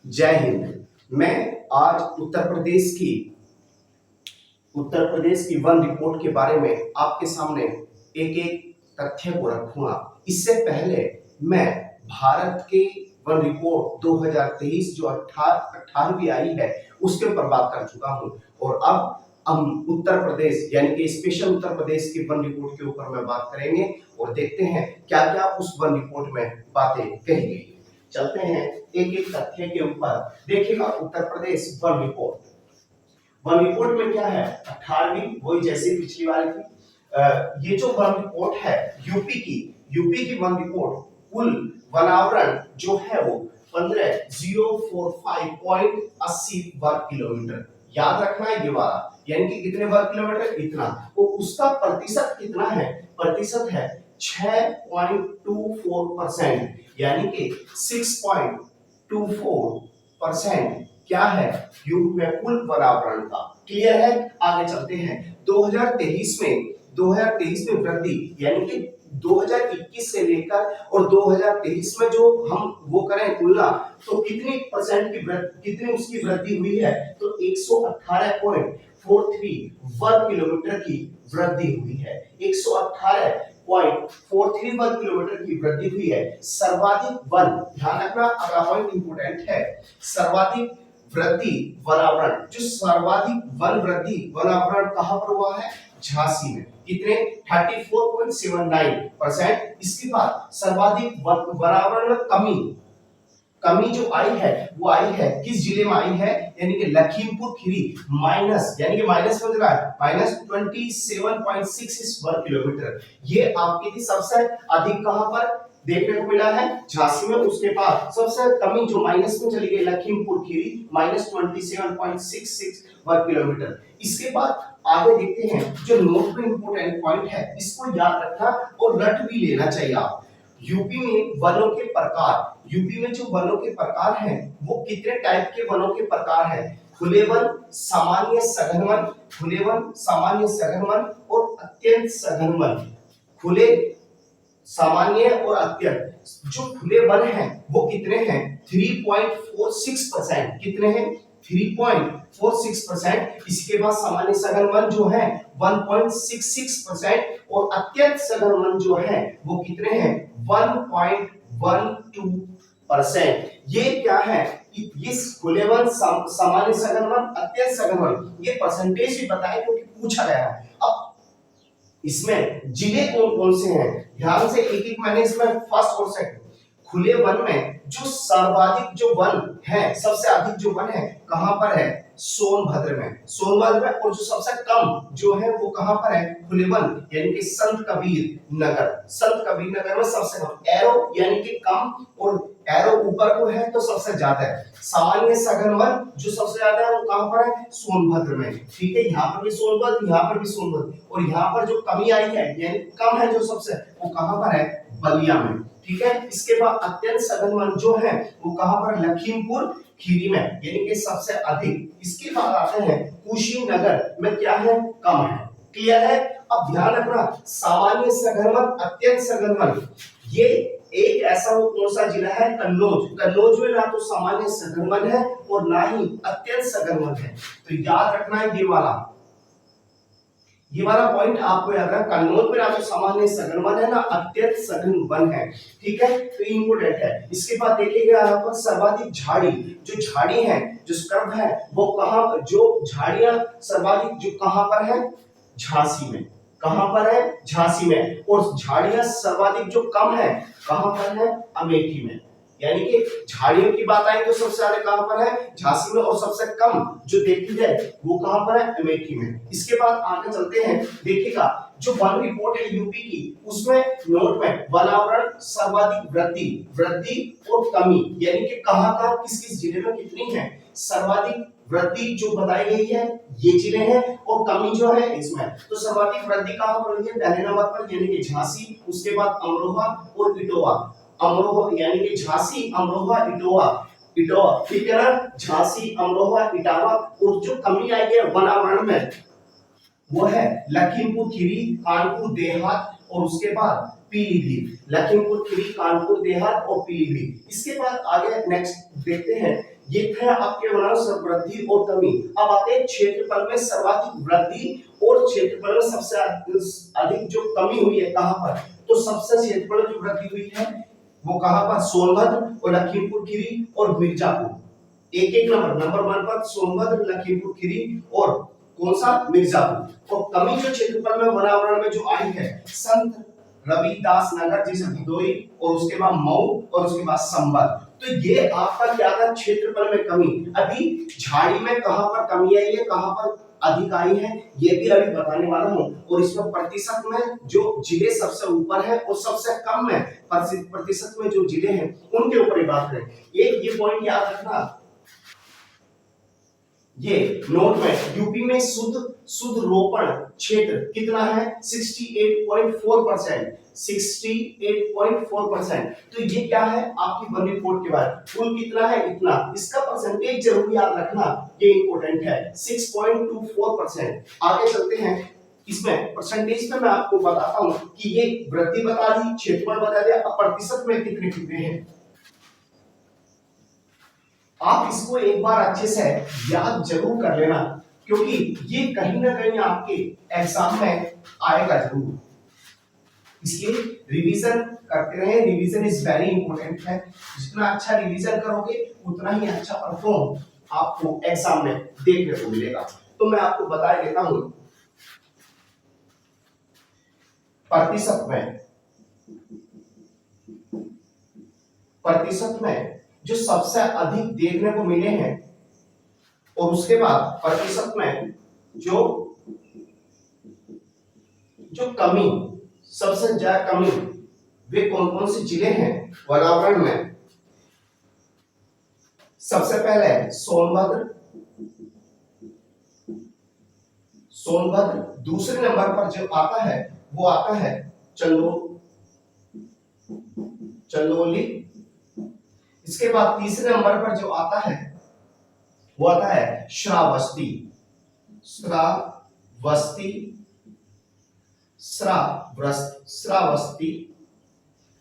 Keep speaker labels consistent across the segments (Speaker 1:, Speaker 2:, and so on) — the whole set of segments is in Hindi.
Speaker 1: जय हिंद। मैं आज उत्तर प्रदेश की वन रिपोर्ट के बारे में आपके सामने एक एक तथ्य को रखूंगा। इससे पहले मैं भारत के वन रिपोर्ट 2023 जो 18वीं आई है उसके ऊपर बात कर चुका हूं और अब हम उत्तर प्रदेश यानी कि स्पेशल उत्तर प्रदेश की वन रिपोर्ट के ऊपर में बात करेंगे और देखते हैं क्या क्या उस वन रिपोर्ट में बातें कही गई। चलते हैं एक एक तथ्य के ऊपर। देखिएगा उत्तर प्रदेश वन रिपोर्ट में क्या है 18वीं, वही जैसे पिछली वाली थी। ये जो वन रिपोर्ट है यूपी की वन रिपोर्ट, कुल वनावरण जो है वो 15045.80 वर्ग किलोमीटर। याद रखना है ये वाला, यानी कि कितने वर्ग किलोमीटर, इतना। तो उसका प्रतिशत कितना है, प्रतिशत है 6.24%, यानी कि 6.24% क्या है यूरोप में कुल पर्यावरण का। क्लियर है। आगे चलते हैं। 2023 में वृद्धि, यानी कि 2021 से लेकर और 2023 में जो हम वो करें तुलना, तो कितनी परसेंट की कितनी उसकी वृद्धि हुई है, तो 118.43 वर्ग किलोमीटर की वृद्धि हुई है। 118.43 वर्ग किलोमीटर की वृद्धि हुई है। सर्वाधिक वन, ध्यान रखना अगला पॉइंट इंपोर्टेंट है, सर्वाधिक वृद्धि वनावरण, जो सर्वाधिक वन वृद्धि वनावरण कहां पर हुआ है, झांसी में। कितने, 34.79%। इसके बाद सर्वाधिक वनावरण में कमी जो आई है वो आई है किस जिले में आई है, यानी कि लखीमपुर खीरी, माइनस, यानी कि माइनस में है -27.66 वर्ग किलोमीटर। ये आपके लिए सबसे अधिक कहां पर देखने को मिला है, झांसी में। उसके बाद सबसे कमी जो माइनस में चली गई लखीमपुर खीरी, -27.66 वर्ग किलोमीटर। इसके बाद आगे देखते हैं जो नोट में इंपोर्टेंट पॉइंट है, इसको याद रखना और रट भी लेना चाहिए आप। यूपी में वनों के प्रकार, यूपी में जो वनों के प्रकार हैं वो कितने टाइप के वनों के प्रकार हैं, खुले वन, सामान्य सघन वन, खुले वन, सामान्य सघन वन और अत्यंत सघन वन। खुले, सामान्य और अत्यंत। जो खुले वन हैं वो कितने हैं, 3.46%। कितने हैं, 3.46%। इसके बाद सामान्य सघन वन जो है 1.66% और अत्यंत सघन वन जो है वो कितने हैं, 1.12%। ये क्या है, ये खुले वन, सामान्य सघन वन, अत्यंत सघन वन, ये परसेंटेज भी बताए क्योंकि पूछा गया है। अब इसमें जिले कौन कौन से हैं, ध्यान से एक एक मैंने इसमें फर्स्ट और सेकंड। खुले वन में जो सर्वाधिक जो वन है, सबसे अधिक जो वन है कहां पर है, सोनभद्र में, और जो सबसे कम जो है वो कहां पर है, खुले वन, यानी कि संत कबीर नगर में सबसे कम। एरो यानी कि कम और एरो ऊपर को है तो सबसे ज्यादा है। सामान्य सघन वन जो सबसे ज्यादा है वो कहां पर है, सोनभद्र में। ठीक है, यहाँ पर भी सोनभद्र, यहाँ पर भी सोनभद्र, और यहाँ पर जो कमी आई है यानी कम है जो सबसे, वो कहां पर है, बलिया में। ठीक है। इसके बाद अत्यंत सघन वन जो है वो कहां पर, लखीमपुर खीरी में, यानी कि सबसे अधिक। इसके बाद आते हैं कुशीनगर में, क्या है, कम है। क्लियर है। अब ध्यान रखना, सामान्य सघन वन, अत्यंत सघन वन, ये एक ऐसा वो कौन सा जिला है, कन्नौज में ना तो सामान्य सघन वन है और ना ही अत्यंत सघन वन है। तो याद रखना है ये वाला पॉइंट आपको याद रखना, कन्नौज में ना तो सामान्य सघन वन है ना अत्यंत सघन वन है। ठीक है, तो इंपोर्टेंट है। इसके बाद देखिएगा यहाँ पर सर्वाधिक झाड़ी, जो झाड़ी है, जो स्क्रब है, वो कहां, जो झाड़ियां सर्वाधिक जो कहां पर है, झांसी में। कहां पर है, झांसी में। और झाड़ियां सर्वाधिक जो कम है कहां पर है, अमेठी में। यानी कि झाड़ियों की बात आई तो सबसे ज्यादा कहां पर है, झांसी में, और सबसे कम जो देखी जाए वो कहां पर है, अमेठी में। इसके बाद आगे चलते हैं। देखिएगा जो वन रिपोर्ट है यूपी की, उसमें नोट में वनावरण सर्वाधिक वृद्धि और कमी, यानी कि कहां किस किस जिले में कितनी है, सर्वाधिक वृद्धि जो बताई गई है ये जिले हैं, और कमी जो है इसमें। तो सर्वाधिक वृद्धि कहां पर हुई है, पहले नंबर पर, यानी कि झांसी, उसके बाद अमरोहा और इटोवा। अमरोहा यानी कि झांसी, अमरोहा, इटोवा, ठीक है ना, झांसी, अमरोहा, इटावा। और जो कमी आई है वनावरण में वो है लखीमपुर खीरी, कानपुर देहात और उसके बाद पीलीभीत। लखीमपुर खीरी, कानपुर देहात और पीलीभीत। इसके बाद आगे नेक्स्ट देखते हैं ये थे आपके वृद्धि और कमी। अब आते हैं क्षेत्रफल में सर्वाधिक वृद्धि और क्षेत्रफल में सबसे अधिक जो कमी हुई है कहां पर, तो सबसे क्षेत्रफल जो वृद्धि हुई है वो कहां पर, सोनभद्र और लखीमपुर खीरी और मिर्जापुर। एक एक नंबर 1 पर सोनभद्र, लखीमपुर खीरी और कौन सा, मिर्जापुर। और कमी जो क्षेत्रफल में वनावरण में जो आई है, संत रविदास नगर जिसे भदोई और उसके बाद मऊ और उसके बाद संबल। तो ये आपका क्या था, क्षेत्रफल में कमी। अभी झाड़ी में कहां पर कमी आई है, कहां पर अधिक आई है, ये भी अभी बताने वाला हूं। और इसमें प्रतिशत में जो जिले सबसे ऊपर है और सबसे कम में प्रतिशत में जो जिले हैं उनके ऊपर ही बात करें। एक ये पॉइंट याद रखना, ये नोट में यूपी में शुद्ध रोपण क्षेत्र कितना है, 68.4%, 68.4%। तो ये क्या है आपकी वन रिपोर्ट के बाद, कुल कितना है, इतना। इसका परसेंटेज जरूर याद रखना, ये इंपॉर्टेंट है, 6.24%। आगे चलते हैं, इसमें परसेंटेज में मैं आपको बताता हूं कि ये वृद्धि बता दी, क्षेत्रफल बता दिया, अब प्रतिशत में कितने कितने हैं। आप इसको एक बार अच्छे से याद जरूर कर लेना, क्योंकि ये कहीं ना कहीं आपके एग्जाम में आएगा जरूर, इसलिए रिवीजन करते रहे। रिवीजन इज वेरी इंपॉर्टेंट है, जितना अच्छा रिवीजन करोगे उतना ही अच्छा परफॉर्म आपको एग्जाम में देखने को मिलेगा। तो मैं आपको बता देता हूं, प्रतिशत में जो सबसे अधिक देखने को मिले हैं, और उसके बाद प्रतिशत में जो कमी, सबसे ज्यादा कमी, वे कौन कौन से जिले हैं वनावरण में। सबसे पहले सोनभद्र, दूसरे नंबर पर जो आता है वो आता है चंदौली। इसके बाद तीसरे नंबर पर जो आता है वो आता है श्रावस्ती,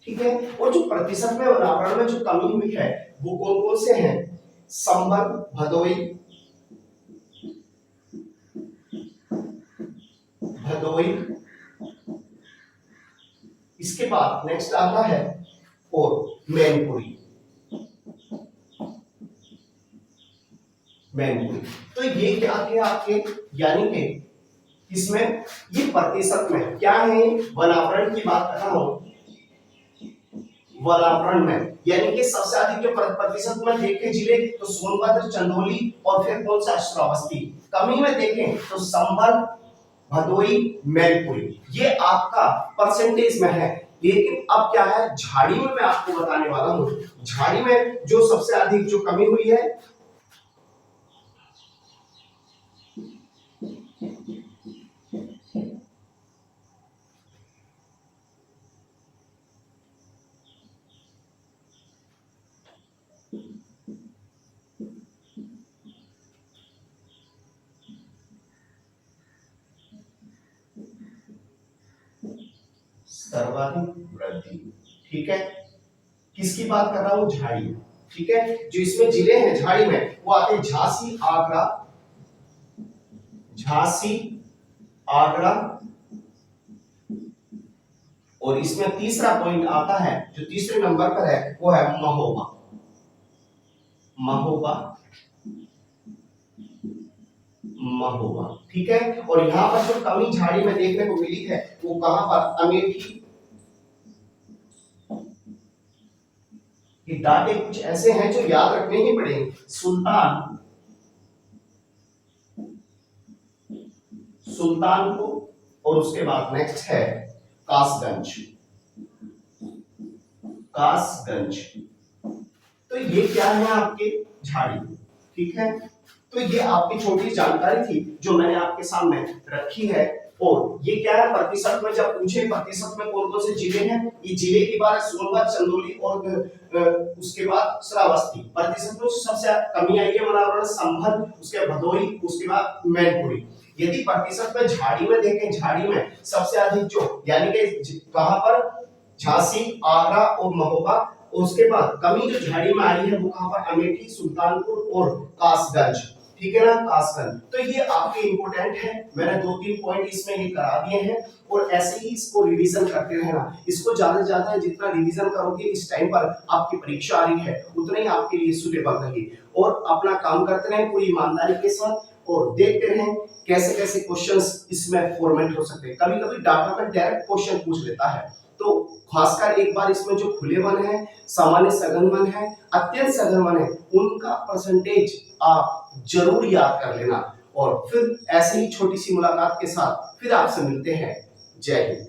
Speaker 1: ठीक है। और जो प्रतिशत में वनावरण में जो कमी हुई है वो कौन कौन से हैं, संबल, भदोई, इसके बाद नेक्स्ट आता है और मैनपुरी। तो ये क्या थे आपके, यानी कि इसमें ये प्रतिशत में क्या है, वनावरण की बात कर रहा हूं, वनावरण में यानी कि सबसे अधिक जो प्रतिशत में देखें जिले तो सोनभद्र, चंदौली और फिर कौन सा, श्रावस्ती। कमी में देखें तो संबल, भदोई, मैनपुरी, ये आपका परसेंटेज में है। लेकिन अब क्या है, झाड़ी में मैं आपको बताने वाला हूं, झाड़ी में जो सबसे अधिक जो कमी हुई है सर्वाधिक वृद्धि, ठीक है। किसकी बात कर रहा हूं, झाड़ी, ठीक है। जो इसमें जिले हैं झाड़ी में वो आते हैं झांसी, आगरा, और इसमें तीसरा पॉइंट आता है जो तीसरे नंबर पर है वो है महोबा, ठीक है। और यहां पर जो कमी झाड़ी में देखने को मिली है वो कहां पर, अमेठी। ये डाटे कुछ ऐसे हैं जो याद रखने ही पड़ेंगे, सुल्तानपुर, और उसके बाद नेक्स्ट है कासगंज। तो ये क्या है आपके झाड़ी, ठीक है। तो ये आपकी छोटी जानकारी थी जो मैंने आपके सामने रखी है। और ये क्या है, प्रतिशत में जब पूछे प्रतिशत में कौन कौन से जिले हैं, ये जिले की बात है सोनभद्र, चंदौली और उसके बाद श्रावस्ती। प्रतिशत में सबसे कमी आई है वनावरण, संभल, उसके भदोई, उसके बाद मैनपुरी। यदि प्रतिशत में झाड़ी में देखें, झाड़ी में सबसे अधिक जो, यानी कि कहां पर, झांसी, आगरा और महोबा, उसके बाद कमी जो झाड़ी में आई है वो कहां पर, अमेठी, सुल्तानपुर और कासगंज, ठीक है ना, कासगंज। तो ये आपके इंपोर्टेंट है, मैंने 2-3 पॉइंट इसमें ये करा दिए हैं और ऐसे ही इसको रिवीजन करते रहना। इसको ज्यादा से ज्यादा जितना रिवीजन करोगे इस टाइम पर आपकी परीक्षा आ रही है उतना ही आपके लिए सुटेबल रहेगी। और अपना काम करते रहें पूरी ईमानदारी के साथ और देखते रहें कैसे कैसे क्वेश्चंस इसमें फॉर्मेट हो सकते हैं। कभी कभी डाटा में डायरेक्ट क्वेश्चन पूछ लेता है, तो खासकर एक बार इसमें जो खुले वन है, सामान्य सघन वन है, अत्यंत सघन वन है, उनका परसेंटेज आप जरूर याद कर लेना। और फिर ऐसे ही छोटी सी मुलाकात के साथ फिर आपसे मिलते हैं। जय हिंद।